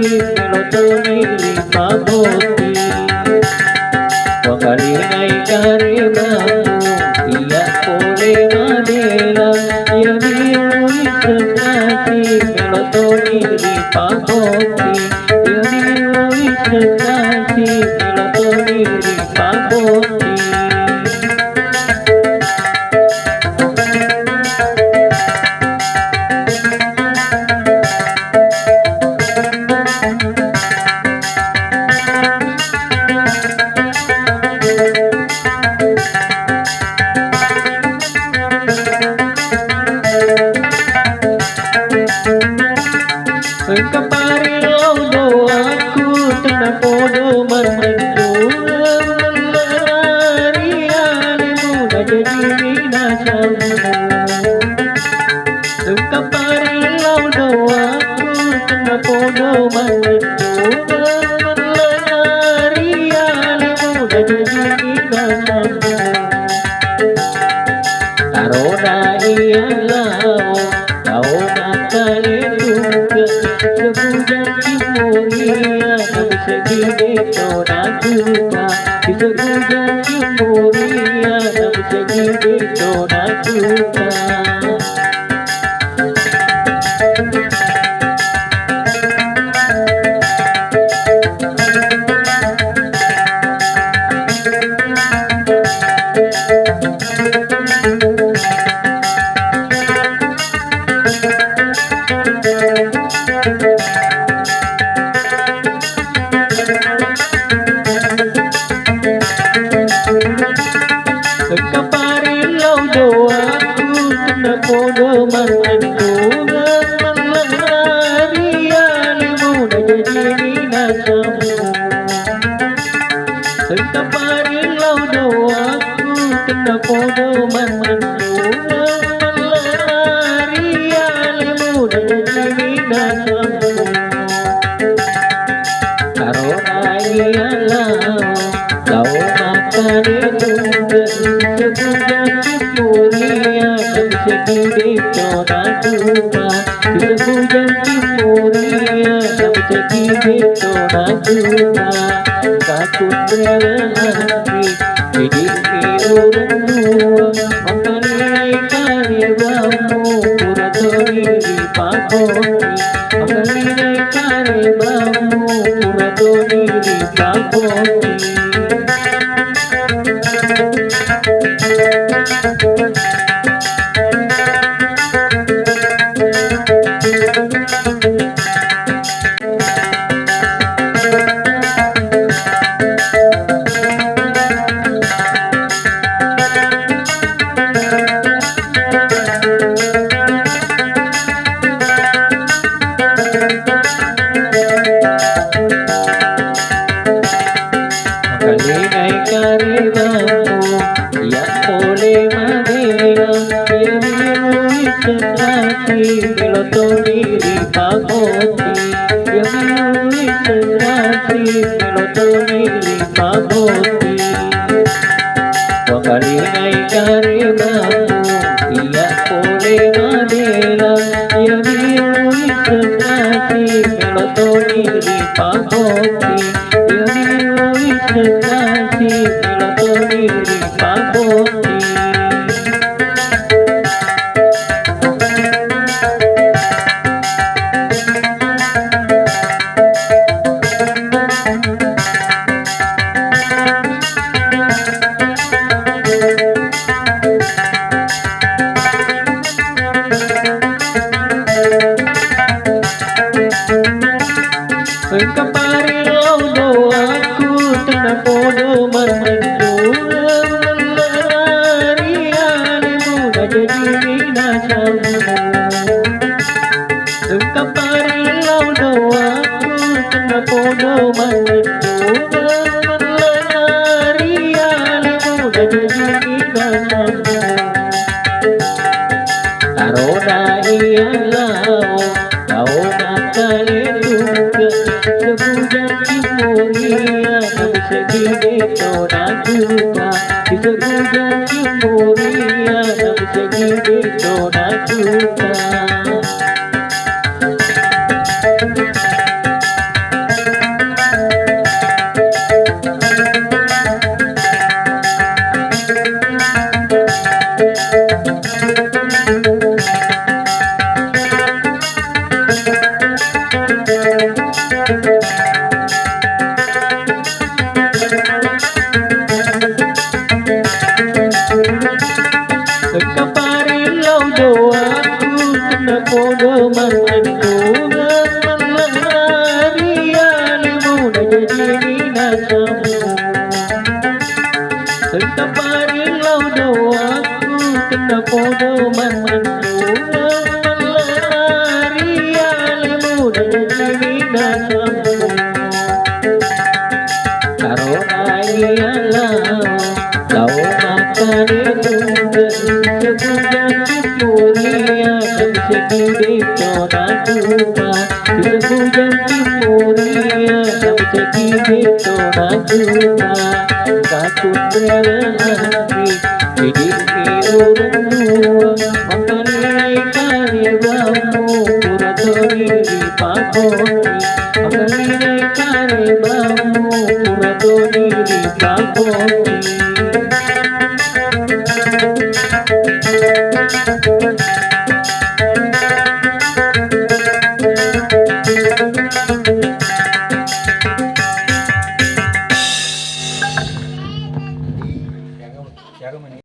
melotoni paboti Wangalinay karimamu Iya pole madela Iya biru isetati melotoni paboti Iya biru isetati melotoni paboti Keparilau doaku tentang podo menentukan melarian muda jadi binasamu Keparilau doaku tentang podo menentukan melarian muda jadi binasamu Karona ialah kau nakal Sebujan Cimoria Nabi segitu nakuka Sebujan Cimoria Nabi segitu nakuka Keparilau doaku tentang podo menentukan melarian muda jadi binasamu Keparilau doaku tentang podo menentukan melarian muda jadi binasamu Karena ialah kau makan itu Sebujan Cimoria Nabi segitu nakuka Sebujan Cimoria Nabi segitu nakuka Takut berhati Hidup orang tua Mengenai karyamu Kuratori di pagoti Mengenai karyamu Kuratori di pagoti Kalinay karimamu Yang boleh madela Yang biru isetati melotoni paboti Yang biru isetati melotoni paboti Kalinay karimamu Yang boleh madela Yang biru isetati melotoni paboti Yang biru isetati melotoni paboti Keparilau doaku tentang podo menentukan melarian muda jadi binasamu Keparilau doaku tentang podo menentukan melarian muda jadi binasamu Karena ialah kau nakal Sebujan Cimoria Nabi segitu nakuka Sebujan Cimoria Nabi segitu nakuka jumpa di sebulan Timurian nam segi beto na jumpa takut berarti jadi orang tua makanai kari bamu purato diri pakoti makanai kari bamu purato diri pakoti